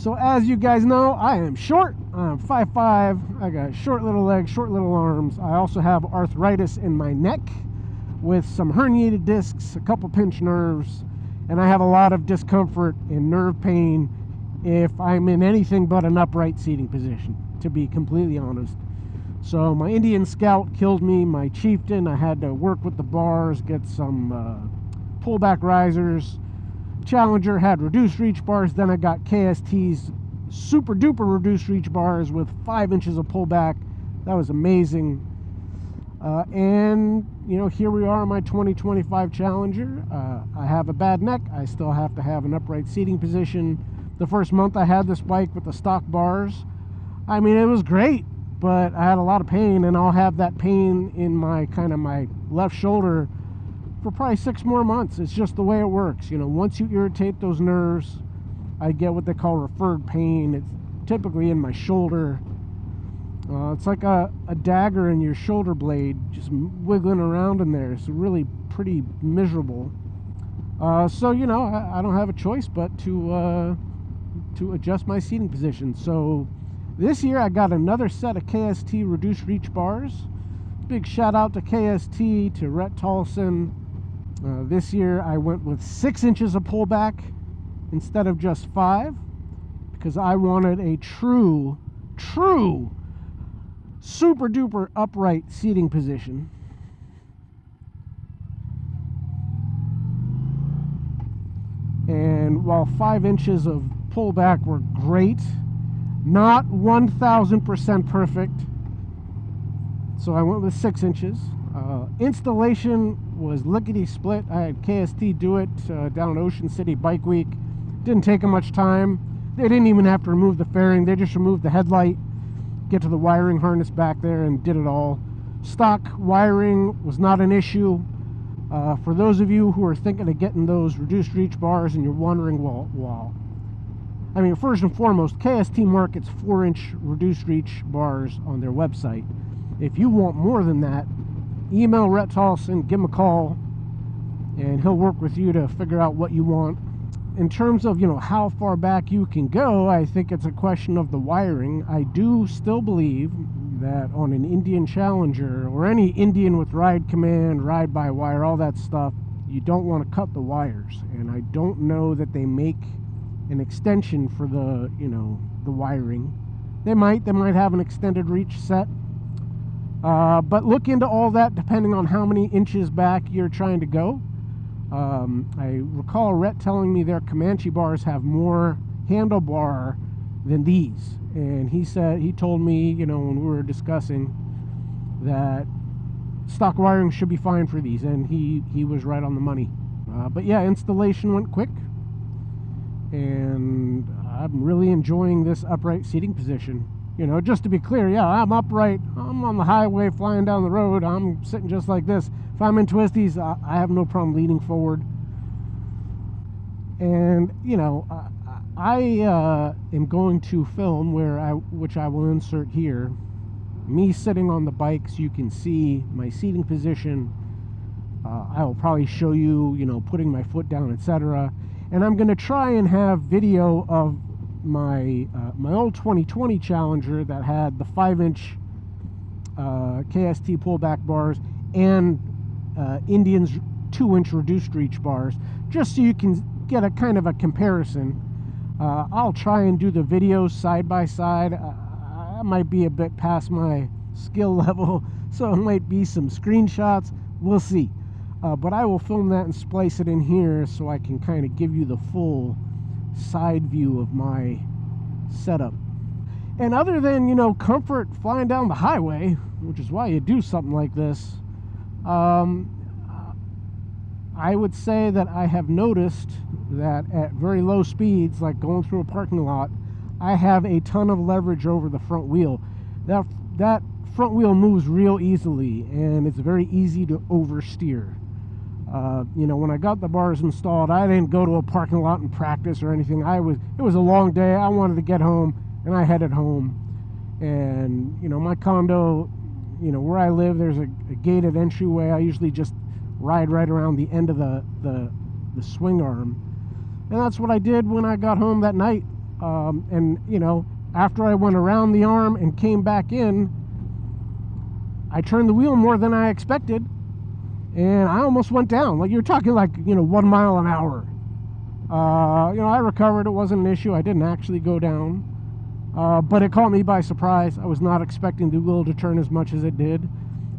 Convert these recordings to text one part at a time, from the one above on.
So as you guys know, I am short. I'm 5'5". I got short little legs, short little arms. I also have arthritis in my neck with some herniated discs, a couple pinched nerves, and I have a lot of discomfort and nerve pain if I'm in anything but an upright seating position, to be completely honest. So my Indian Scout killed me. My Chieftain, I had to work with the bars, get some pullback risers. Challenger had reduced reach bars. Then I got KST's super duper reduced reach bars with 5 inches of pullback. That was amazing. And you know, here we are on my 2025 Challenger. I have a bad neck. I still have to have an upright seating position. The first month I had this bike with the stock bars, I mean, it was great, but I had a lot of pain, and I'll have that pain in my my left shoulder for probably 6 more months. It's just the way it works. You know, once you irritate those nerves, I get what they call referred pain. It's typically in my shoulder. It's like a dagger in your shoulder blade, just wiggling around in there. It's really pretty miserable. So, you know, I don't have a choice but to adjust my seating position. So this year I got another set of KST reduced reach bars. Big shout out to KST, to Rhett Tolson. This year I went with 6 inches of pullback instead of just 5, because I wanted a true super duper upright seating position. And while 5 inches of pullback were great, not 1000% perfect, so I went with 6 inches. Installation was lickety split. I had KST do it down at Ocean City Bike Week. Didn't take them much time. They didn't even have to remove the fairing. They just removed the headlight, get to the wiring harness back there, and did it all. Stock wiring was not an issue. For those of you who are thinking of getting those reduced reach bars and you're wondering, well, I mean, first and foremost, KST markets 4-inch reduced reach bars on their website. If you want more than that, email Rhett Tolson, give him a call, and he'll work with you to figure out what you want. In terms of, you know, how far back you can go, I think it's a question of the wiring. I do still believe that on an Indian Challenger, or any Indian with ride command, ride by wire, all that stuff, you don't want to cut the wires. And I don't know that they make an extension for the, you know, the wiring. They might have an extended reach set. But look into all that depending on how many inches back you're trying to go. I recall Rhett telling me their Comanche bars have more handlebar than these, and he told me, you know, when we were discussing, that stock wiring should be fine for these, and he was right on the money. But yeah, installation went quick, and I'm really enjoying this upright seating position. You know, just to be clear, yeah, I'm upright. I'm on the highway flying down the road. I'm sitting just like this. If I'm in twisties, I have no problem leaning forward. And, you know, I am going to film which I will insert here, me sitting on the bike so you can see my seating position. I will probably show you, you know, putting my foot down, etc. And I'm going to try and have video of my old 2020 Challenger that had the 5-inch KST pullback bars and Indian's 2-inch reduced reach bars, just so you can get a kind of a comparison. I'll try and do the videos side by side. I might be a bit past my skill level, so it might be some screenshots. We'll see. But I will film that and splice it in here so I can kind of give you the full side view of my setup. And other than, you know, comfort flying down the highway, which is why you do something like this, I would say that I have noticed that at very low speeds, like going through a parking lot, I have a ton of leverage over the front wheel. That front wheel moves real easily, and it's very easy to oversteer. You know, when I got the bars installed, I didn't go to a parking lot and practice or anything. It was a long day. I wanted to get home, and I headed home. And, you know, my condo, you know, where I live, there's a gated entryway. I usually just ride right around the end of the swing arm. And that's what I did when I got home that night. And, you know, after I went around the arm and came back in, I turned the wheel more than I expected, and I almost went down. Like, you're talking like, you know, 1 mile an hour. You know, I recovered. It wasn't an issue. I didn't actually go down. But it caught me by surprise. I was not expecting the wheel to turn as much as it did.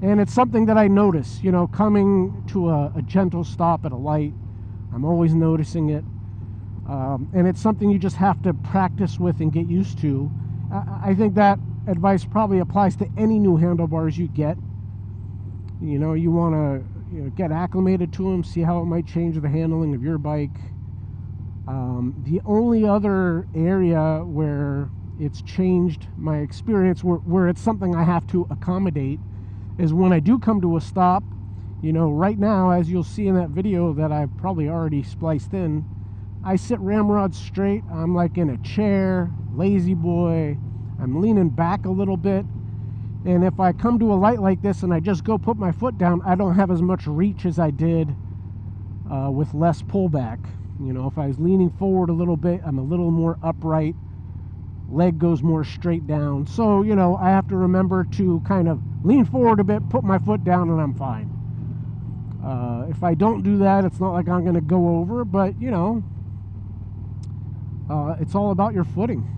And it's something that I notice, you know, coming to a gentle stop at a light. I'm always noticing it. And it's something you just have to practice with and get used to. I think that advice probably applies to any new handlebars you get. You know, you want to, you know, get acclimated to them, see how it might change the handling of your bike. The only other area where it's changed my experience, where it's something I have to accommodate, is when I do come to a stop. You know, right now, as you'll see in that video that I've probably already spliced in, I sit ramrod straight. I'm like in a chair, lazy boy. I'm leaning back a little bit. And if I come to a light like this and I just go put my foot down, I don't have as much reach as I did with less pullback. You know, if I was leaning forward a little bit, I'm a little more upright. Leg goes more straight down. So, you know, I have to remember to kind of lean forward a bit, put my foot down, and I'm fine. If I don't do that, it's not like I'm going to go over, but, you know, it's all about your footing.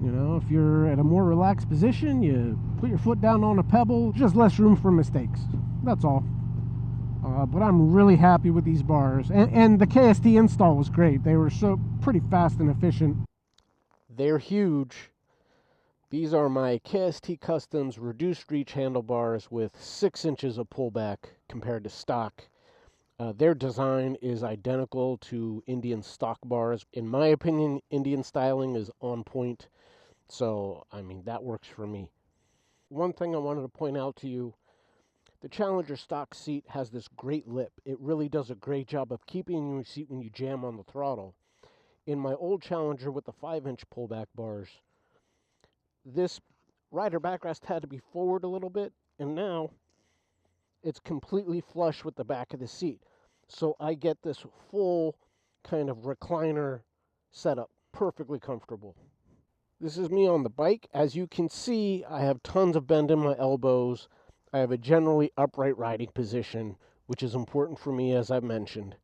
You know, if you're at a more relaxed position, you put your foot down on a pebble, just less room for mistakes. That's all. But I'm really happy with these bars. And the KST install was great. They were so pretty fast and efficient. They're huge. These are my KST Kustoms reduced reach handlebars with 6 inches of pullback compared to stock. Their design is identical to Indian stock bars. In my opinion, Indian styling is on point. So, I mean, that works for me. One thing I wanted to point out to you, the Challenger stock seat has this great lip. It really does a great job of keeping your seat when you jam on the throttle. In my old Challenger with the 5-inch pullback bars, this rider backrest had to be forward a little bit, and now it's completely flush with the back of the seat. So I get this full kind of recliner setup, perfectly comfortable. This is me on the bike. As you can see, I have tons of bend in my elbows. I have a generally upright riding position, which is important for me, as I've mentioned.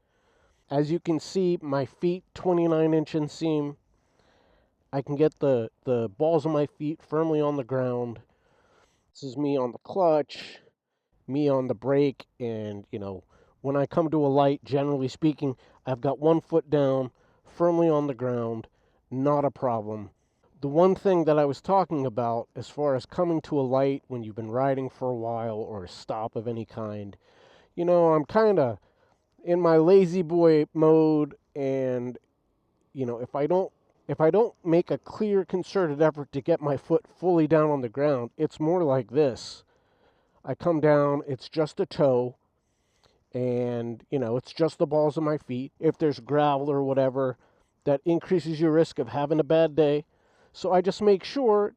As you can see, my feet, 29-inch inseam. I can get the balls of my feet firmly on the ground. This is me on the clutch, me on the brake, and, you know, when I come to a light, generally speaking, I've got one foot down, firmly on the ground, not a problem. The one thing that I was talking about as far as coming to a light when you've been riding for a while or a stop of any kind, you know, I'm kind of in my lazy boy mode, and, you know, if I don't make a clear concerted effort to get my foot fully down on the ground, it's more like this. I come down, it's just a toe, and, you know, it's just the balls of my feet. If there's gravel or whatever, that increases your risk of having a bad day. So I just make sure,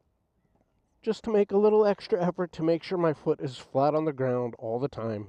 just to make a little extra effort to make sure my foot is flat on the ground all the time.